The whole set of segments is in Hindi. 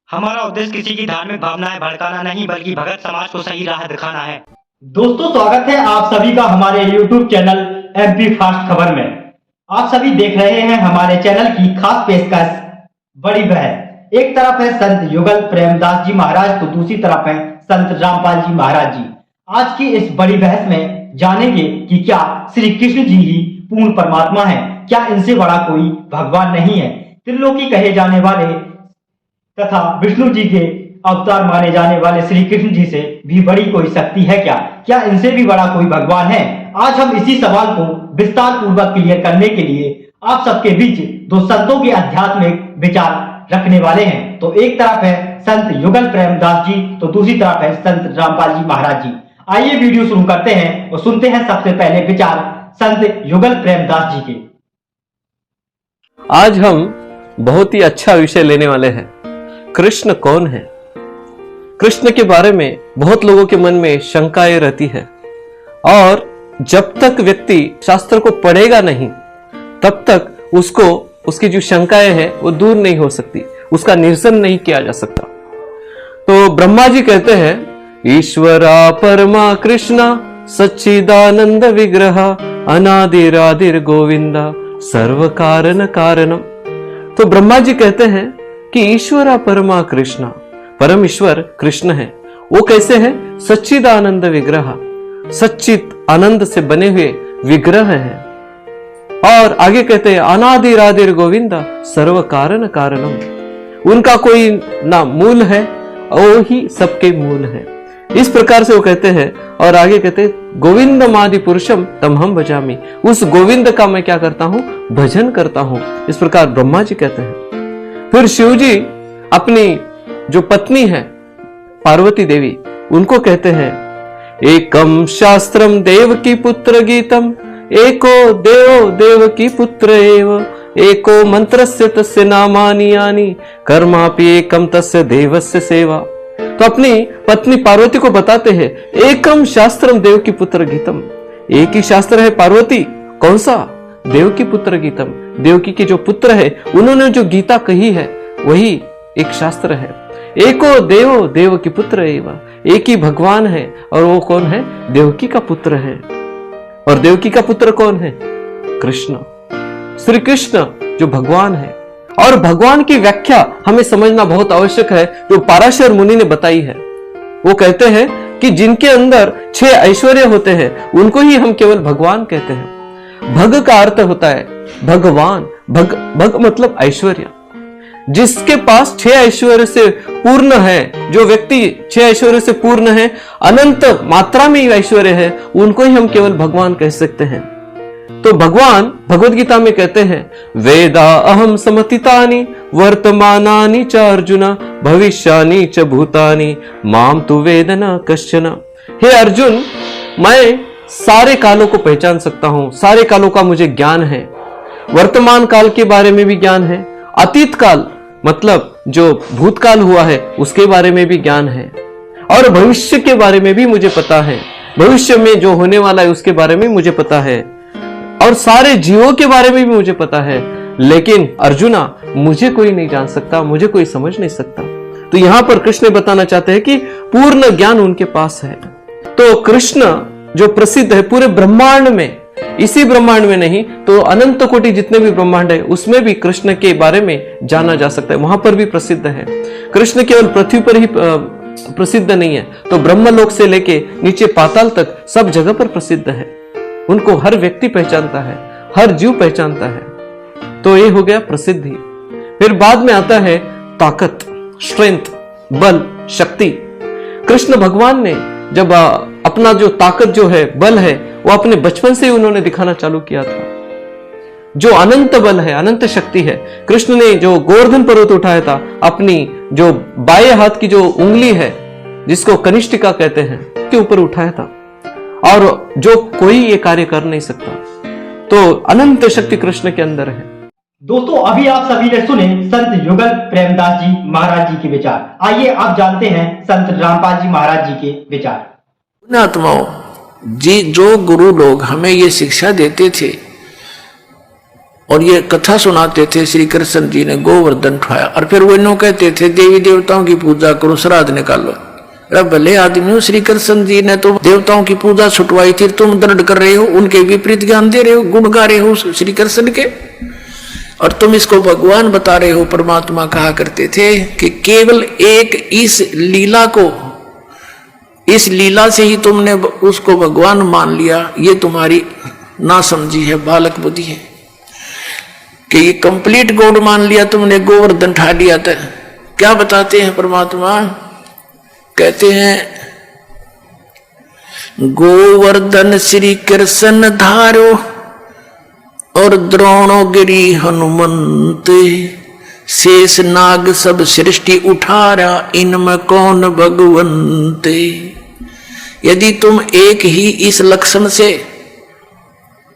हमारा उद्देश्य किसी की धार्मिक भावनाएं भड़काना नहीं, बल्कि भगत समाज को सही राह दिखाना है। दोस्तों, स्वागत है आप सभी का हमारे YouTube चैनल MP फास्ट खबर में। आप सभी देख रहे हैं हमारे चैनल की खास पेशकश बड़ी बहस। एक तरफ है संत युगल प्रेमदास जी महाराज, तो दूसरी तरफ है संत रामपाल जी महाराज जी। आज की इस बड़ी बहस में जानेंगे कि क्या श्री कृष्ण जी ही पूर्ण परमात्मा है, क्या इनसे बड़ा कोई भगवान नहीं है। त्रिलोकी कहे जाने वाले तथा विष्णु जी के अवतार माने जाने वाले श्री कृष्ण जी से भी बड़ी कोई शक्ति है क्या, क्या इनसे भी बड़ा कोई भगवान है। आज हम इसी सवाल को विस्तार पूर्वक क्लियर करने के लिए आप सबके बीच दो संतों के आध्यात्मिक विचार रखने वाले हैं। तो एक तरफ है संत युगल प्रेमदास जी, तो दूसरी तरफ है संत रामपाल जी महाराज जी। आइए वीडियो शुरू करते हैं और सुनते हैं सबसे पहले विचार संत युगल प्रेमदास जी के। आज हम बहुत ही अच्छा विषय लेने वाले हैं। कृष्ण कौन है? कृष्ण के बारे में बहुत लोगों के मन में शंकाएं रहती है, और जब तक व्यक्ति शास्त्र को पढ़ेगा नहीं तब तक उसको उसकी जो शंकाएं हैं वो दूर नहीं हो सकती, उसका निरसन नहीं किया जा सकता। तो ब्रह्मा जी कहते हैं, ईश्वरा परमा कृष्णा सच्चिदानंद विग्रह अनादिरादिर गोविंदा सर्व कारण कारणम। तो ब्रह्मा जी कहते हैं कि ईश्वरा परमा कृष्णा, परम ईश्वर कृष्ण है। वो कैसे है? सच्चिदानंद विग्रह, सच्चित आनंद से बने हुए विग्रह है। और आगे कहते हैं अनादिरादिर गोविंदा सर्व कारण कारणम। उनका कोई ना मूल है, वो ही सबके मूल है। इस प्रकार से वो कहते हैं। और आगे कहते हैं गोविंदमादि पुरुषम तमहम भजामि। उस गोविंद का मैं क्या करता हूं? भजन करता हूं। इस प्रकार ब्रह्मा जी कहते हैं। फिर शिव जी अपनी जो पत्नी है पार्वती देवी, उनको कहते हैं, एकम शास्त्रम देव की पुत्र गीतम एको देव देव की पुत्र एव एको मंत्रस्य तस्य नामानि यानि कर्मापि एकम तस्य देवस्य सेवा। तो अपनी पत्नी पार्वती को बताते हैं, एकम शास्त्रम देव की पुत्र गीतम, एक ही शास्त्र है पार्वती। कौन सा? देव की पुत्र गीतम, देवकी के जो पुत्र है उन्होंने जो गीता कही है वही एक शास्त्र है। एको देव देव की पुत्र एवं, एक ही भगवान है, और वो कौन है? देवकी का पुत्र है। और देवकी का पुत्र कौन है? कृष्ण, श्री कृष्ण जो भगवान है। और भगवान की व्याख्या हमें समझना बहुत आवश्यक है, जो पाराशर मुनि ने बताई है। वो कहते हैं कि जिनके अंदर 6 ऐश्वर्य होते हैं उनको ही हम केवल भगवान कहते हैं। भग का अर्थ होता है भगवान, भग मतलब ऐश्वर्य। जिसके पास 6 ऐश्वर्य से पूर्ण है, जो व्यक्ति 6 ऐश्वर्य से पूर्ण है, अनंत मात्रा में ऐश्वर्य है, उनको ही हम केवल भगवान कह सकते हैं। तो भगवान भगवद गीता में कहते हैं, वेदा अहम समतितानि वर्तमानानि च अर्जुन भविष्यानि च भूतानि माम तु वेद न कश्चन। हे अर्जुन, मैं सारे कालों को पहचान सकता हूं, सारे कालों का मुझे ज्ञान है। वर्तमान काल के बारे में भी ज्ञान है, अतीत काल मतलब जो भूतकाल हुआ है उसके बारे में भी ज्ञान है, और भविष्य के बारे में भी मुझे पता है। भविष्य में जो होने वाला है उसके बारे में मुझे पता है, और सारे जीवों के बारे में भी मुझे पता है। लेकिन अर्जुना, मुझे कोई नहीं जान सकता, मुझे कोई समझ नहीं सकता। तो यहां पर कृष्ण बताना चाहते हैं कि पूर्ण ज्ञान उनके पास है। तो कृष्ण जो प्रसिद्ध है पूरे ब्रह्मांड में, इसी ब्रह्मांड में नहीं तो अनंत कोटि जितने भी ब्रह्मांड है उसमें भी कृष्ण के बारे में जाना जा सकता है, वहां पर भी प्रसिद्ध है। कृष्ण केवल पृथ्वी पर ही प्रसिद्ध नहीं है, तो ब्रह्मलोक से लेके नीचे पाताल तक सब जगह पर प्रसिद्ध है। उनको हर व्यक्ति पहचानता है, हर जीव पहचानता है। तो ये हो गया प्रसिद्धि। फिर बाद में आता है ताकत, स्ट्रेंथ, बल, शक्ति। कृष्ण भगवान ने जब अपना जो ताकत जो है, बल है, वो अपने बचपन से ही उन्होंने दिखाना चालू किया था। जो अनंत बल है, अनंत शक्ति है। कृष्ण ने जो गोवर्धन पर्वत उठाया था, अपनी जो बाएं हाथ की जो उंगली है जिसको कनिष्ठिका कहते हैं, के ऊपर उठाया था, और जो कोई ये कार्य कर नहीं सकता। तो अनंत शक्ति कृष्ण के अंदर है। दोस्तों, अभी आप सभी ने सुने संत युगल प्रेमदास जी महाराज जी के विचार। आइए आप जानते हैं संत रामपाल जी महाराज जी के विचार। आत्माओं जी, जो गुरु लोग हमें ये शिक्षा देते थे और ये कथा सुनाते थे, श्री कृष्ण जी ने गोवर्धन उठाया और फिर वो इन्हों कहते थे देवी देवताओं की पूजा करो, श्राद्ध निकालो। अरे भले आदमी हो, श्री कृष्ण जी ने तो देवताओं की पूजा छुटवाई थी, तुम दर्द कर रहे हो, उनके विपरीत ज्ञान दे रहे हो, गुण गा रहे हो श्री कृष्ण के, और तुम इसको भगवान बता रहे हो। परमात्मा कहा करते थे कि केवल एक इस लीला को, इस लीला से ही तुमने उसको भगवान मान लिया, ये तुम्हारी ना समझी है, बालक बुद्धि है कि ये कंप्लीट गॉड मान लिया तुमने, गोवर्धन उठा लिया था। क्या बताते हैं परमात्मा, कहते हैं गोवर्धन श्री कृष्ण धारो और द्रोणोगिरी हनुमंत, शेष नाग सब सृष्टि उठारा, इनमें कौन भगवंत। यदि तुम एक ही इस लक्षण से,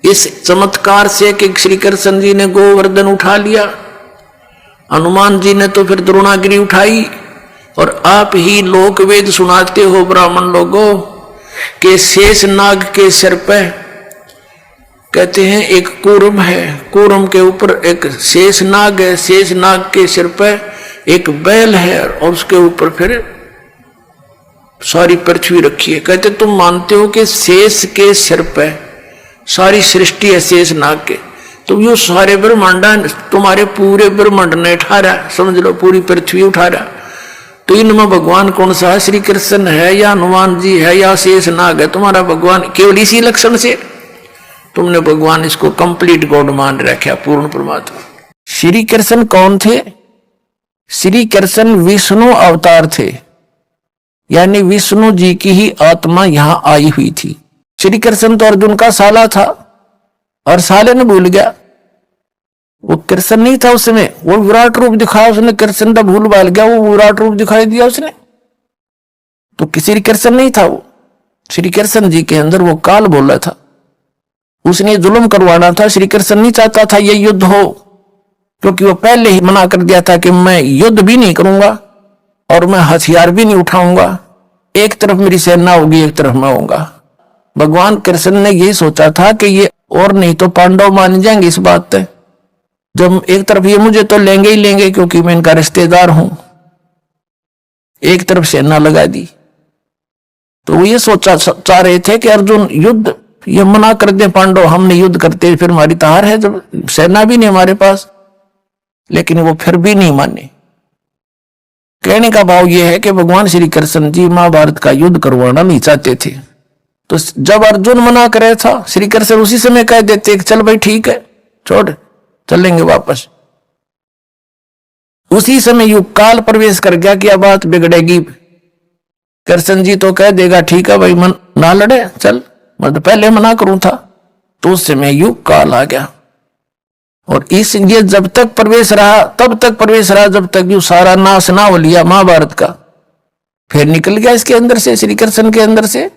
इस चमत्कार से कि श्री कृष्ण जी ने गोवर्धन उठा लिया, हनुमान जी ने तो फिर द्रोणागिरी उठाई, और आप ही लोक वेद सुनाते हो ब्राह्मण लोगों के शेष नाग के सिर पे, कहते हैं एक कूर्म है, कूर्म के ऊपर एक शेष नाग है, शेष नाग के सिर पे एक बैल है, और उसके ऊपर फिर सारी पृथ्वी रखी है। कहते तुम मानते हो कि शेष के सिर पे सारी सृष्टि है, शेष नाग के, तो यो सारे ब्रह्मांड तुम्हारे पूरे ब्रह्मांड ने उठा रहा, समझ लो पूरी पृथ्वी उठा रहा, तो इनमें भगवान कौन सा है, श्री कृष्ण है या हनुमान जी है या शेष नाग है तुम्हारा भगवान? केवल इसी लक्षण से तुमने भगवान इसको कंप्लीट गॉड मान रखा, पूर्ण परमात्मा। श्री कृष्ण कौन थे? श्री कृष्ण विष्णु अवतार थे, यानी विष्णु जी की ही आत्मा यहां आई हुई थी। श्री कृष्ण तो अर्जुन का साला था और साले ने भूल गया, वो कृष्ण नहीं था उसमें, वो विराट रूप दिखाया उसने, कृष्ण का भूल भाल गया, वो विराट रूप दिखाई दिया उसने, तो श्री कृष्ण नहीं था वो। श्री कृष्ण जी के अंदर वो काल बोला था, उसने जुल्म करवाना था। श्री कृष्ण नहीं चाहता था ये युद्ध हो, क्योंकि वो पहले ही मना कर दिया था कि मैं युद्ध भी नहीं करूंगा और मैं हथियार भी नहीं उठाऊंगा, एक तरफ मेरी सेना होगी एक तरफ मैं होऊंगा। भगवान कृष्ण ने यही सोचा था कि ये और नहीं तो पांडव मान जाएंगे इस बात पे, जब एक तरफ ये मुझे तो लेंगे ही लेंगे क्योंकि मैं इनका रिश्तेदार हूं, एक तरफ सेना लगा दी। तो वो ये सोचा चाह रहे थे कि अर्जुन युद्ध ये मना कर दे पांडव, हमने युद्ध करते फिर हमारी तार है, जब सेना भी नहीं हमारे पास, लेकिन वो फिर भी नहीं माने। कहने का भाव यह है कि भगवान श्री कृष्ण जी महाभारत का युद्ध करवाना नहीं चाहते थे, तो जब अर्जुन मना करे था श्री कृष्ण उसी समय कह देते कि चल भाई ठीक है छोड़ चलेंगे वापस। उसी समय युग काल प्रवेश कर गया कि अब बात बिगड़ेगी, कृष्ण जी तो कह देगा ठीक है भाई मन ना लड़े चल, मैं तो पहले मना करूं था, तो उस समय युग काल आ गया। और इस ये जब तक प्रवेश रहा तब तक प्रवेश रहा जब तक यू सारा नाश ना हो लिया महाभारत का, फिर निकल गया इसके अंदर से, श्री कृष्ण के अंदर से।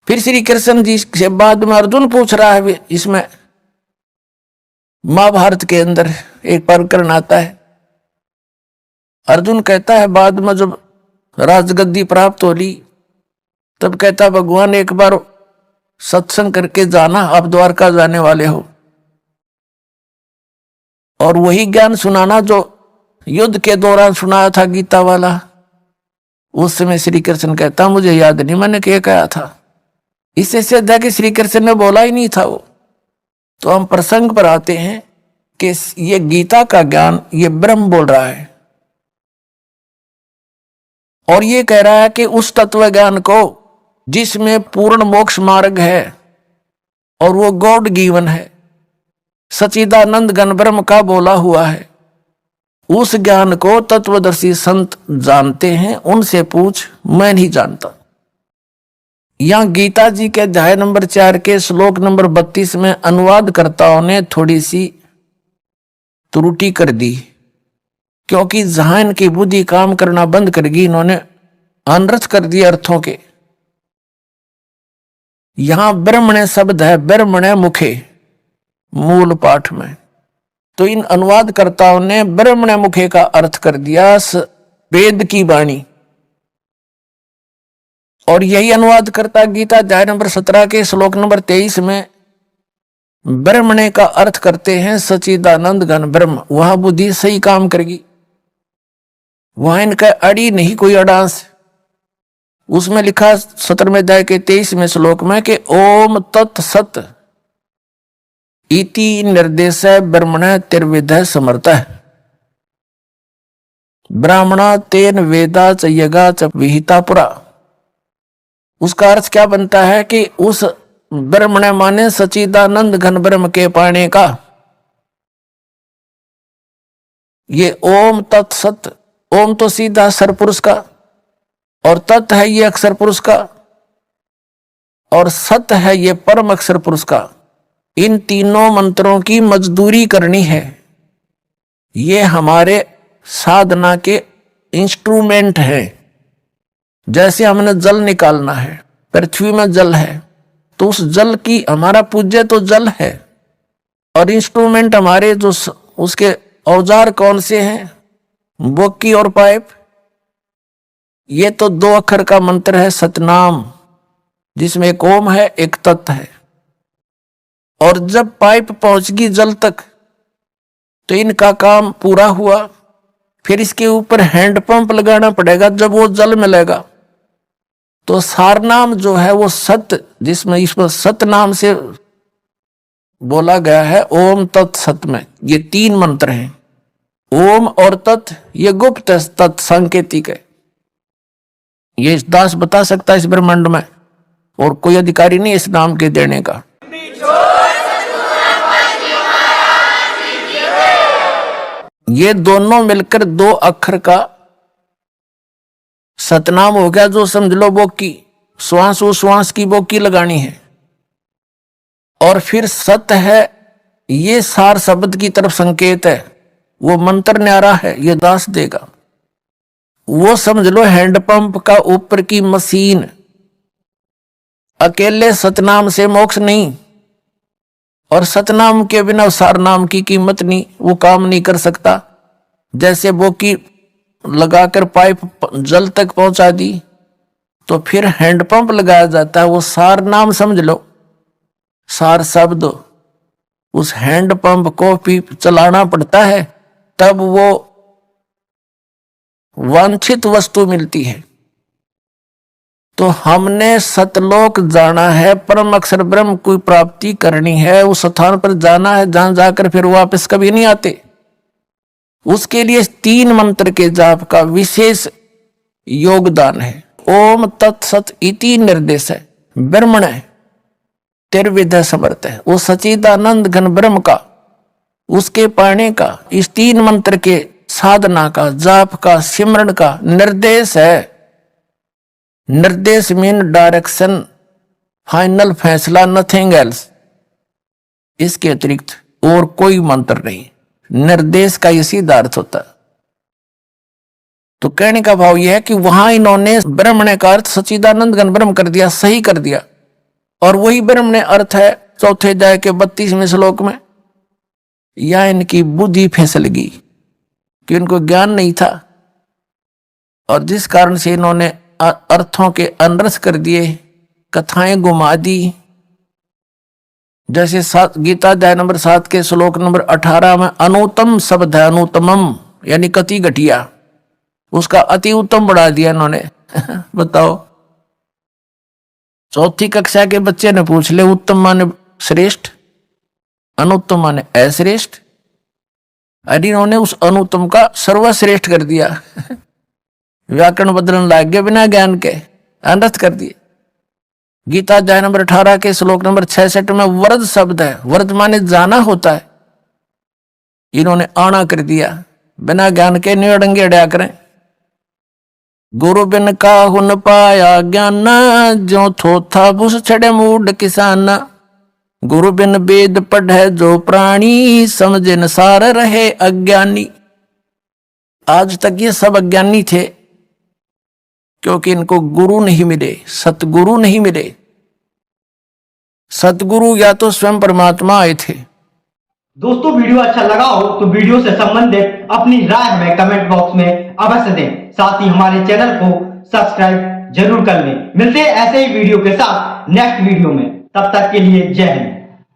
फिर श्री कृष्ण जी से बाद में अर्जुन पूछ रहा है, इसमें महाभारत के अंदर एक प्रकरण आता है, अर्जुन कहता है बाद में जब राजगद्दी प्राप्त हो ली तब कहता भगवान एक बार सत्संग करके जाना, आप द्वारका जाने वाले हो, और वही ज्ञान सुनाना जो युद्ध के दौरान सुनाया था गीता वाला। उस समय श्री कृष्ण कहता मुझे याद नहीं मैंने क्या कहा था। इससे सिद्ध है कि श्री कृष्ण ने बोला ही नहीं था वो। तो हम प्रसंग पर आते हैं कि ये गीता का ज्ञान ये ब्रह्म बोल रहा है, और ये कह रहा है कि उस तत्व ज्ञान को जिसमें पूर्ण मोक्ष मार्ग है और वो गॉड गिवन है, सच्चिदानंद घन ब्रह्म का बोला हुआ है, उस ज्ञान को तत्वदर्शी संत जानते हैं, उनसे पूछ मैं नहीं जानता। यहां गीता जी के अध्याय नंबर 4 के श्लोक नंबर 32 में अनुवादकर्ताओं ने थोड़ी सी त्रुटि कर दी, क्योंकि जहां इनकी बुद्धि काम करना बंद करेगी इन्होंने अनर्थ कर दिए अर्थों के। यहां ब्रह्मण्य शब्द है, ब्रह्मण्य मुखे मूल पाठ में, तो इन अनुवादकर्ताओं ने ब्रह्मण्य मुखे का अर्थ कर दिया वेद की वाणी। और यही अनुवाद करता गीता अध्याय नंबर 17 के श्लोक नंबर 23 में ब्रह्मणे का अर्थ करते हैं सच्चिदानंद घन ब्रह्म। वहां बुद्धि सही काम करेगी, वहां इनका अड़ी नहीं कोई अडांस। उसमें लिखा 17वें अध्याय के 23वें श्लोक में कि ओम तत्सत इति निर्देश ब्रह्मण तिर्विध समर्थ। ब्राह्मणा तेन वेदा च यगा च विहिता पुरा। उसका अर्थ क्या बनता है कि उस ब्रह्मण माने सच्चिदानंद घन ब्रह्म के पाने का। ये ओम तत्सत, ओम तो सीधा सरपुरुष का, और तत् है ये अक्षर पुरुष का, और सत है ये परम अक्षर पुरुष का। इन तीनों मंत्रों की मजदूरी करनी है। ये हमारे साधना के इंस्ट्रूमेंट है। जैसे हमने जल निकालना है, पृथ्वी में जल है तो उस जल की, हमारा पूज्य तो जल है, और इंस्ट्रूमेंट हमारे जो उसके औजार कौन से हैं, बोकी और पाइप। ये तो 2 अक्षर का मंत्र है सतनाम, जिसमें एक ओम है एक तत् है। और जब पाइप पहुंचगी जल तक तो इनका काम पूरा हुआ। फिर इसके ऊपर हैंडपंप लगाना पड़ेगा। जब वो जल मिलेगा तो सारनाम जो है वो सत, जिसमें इसमें सत नाम से बोला गया है ओम तत्सत में, ये 3 मंत्र हैं। ओम और तत् ये गुप्त है, तत् सांकेतिक है। ये दास बता सकता है इस ब्रह्मांड में, और कोई अधिकारी नहीं इस नाम के देने का। ये दोनों मिलकर 2 अक्षर का सतनाम हो गया। जो समझ लो बोकी, श्वास उश्वास की बोकी लगानी है। और फिर सत है, ये सार शब्द की तरफ संकेत है। वो मंत्र न्यारा है, ये दास देगा। वो समझ लो हैंडपंप का ऊपर की मशीन। अकेले सतनाम से मोक्ष नहीं, और सतनाम के बिना सार नाम की कीमत नहीं, वो काम नहीं कर सकता। जैसे बोकी लगाकर पाइप जल तक पहुंचा दी तो फिर हैंडपंप लगाया जाता है। वो सार नाम समझ लो, सार शब्द, उस हैंडपंप को भी चलाना पड़ता है, तब वो वांछित वस्तु मिलती है। तो हमने सतलोक जाना है, परम अक्षर ब्रह्म की प्राप्ति करनी है, उस स्थान पर जाना है जहां जाकर फिर वापस कभी नहीं आते। उसके लिए 3 मंत्र के जाप का विशेष योगदान है। ओम तत्सत इति निर्देश है ब्रह्मण तिर्विध समर्थ है। वो सच्चिदानंद घन ब्रह्म का, उसके पाने का, इस 3 मंत्र के साधना का, जाप का, सिमरण का निर्देश है। निर्देश मीन डायरेक्शन, फाइनल फैसला, नथिंग एल्स। इसके अतिरिक्त और कोई मंत्र नहीं। निर्देश का ये सीधा अर्थ होता है। तो कहने का भाव यह है कि वहां इन्होंने ब्रह्मण्य का अर्थ सच्चिदानंद घन ब्रह्म कर दिया, सही कर दिया। और वही ब्रह्मण्य अर्थ है 4थे अध्याय के 32वें श्लोक में। या इनकी बुद्धि फिसल गई कि इनको ज्ञान नहीं था, और जिस कारण से इन्होंने अर्थों के अनर्थ कर दिए, कथाएं घुमा दी। जैसे गीता अध्याय नंबर 7 के श्लोक नंबर 18 में अनुत्तम शब्द है, अनुत्तमम यानी कति घटिया, उसका अति उत्तम बढ़ा दिया इन्होंने। बताओ, 4ठी कक्षा के बच्चे ने पूछ ले, उत्तम माने श्रेष्ठ, अनुत्तम माने अश्रेष्ठ। अरे इन्होंने उस अनुत्तम का सर्वश्रेष्ठ कर दिया। व्याकरण बदलने लग गए बिना ज्ञान के, अनर्थ कर दिए। गीता अध्याय नंबर 18 के श्लोक नंबर 66 में वरद शब्द है, वरद माने जाना होता है, इन्होंने आना कर दिया। बिना ज्ञान के निड़ंगे अड़या करें। गुरु बिन काहु न पाया ज्ञान, जो थोथा बुस छड़े मूड किसान। गुरु बिन वेद पढ़े जो प्राणी, समझे न सार रहे अज्ञानी। आज तक ये सब अज्ञानी थे, क्योंकि इनको गुरु नहीं मिले, सतगुरु नहीं मिले। सतगुरु या तो स्वयं परमात्मा आए थे। दोस्तों, वीडियो अच्छा लगा हो तो वीडियो से संबंधित अपनी राय हमें कमेंट बॉक्स में अवश्य दें। साथ ही हमारे चैनल को सब्सक्राइब जरूर कर लें। मिलते हैं ऐसे ही वीडियो के साथ नेक्स्ट वीडियो में, तब तक के लिए जय हिंद।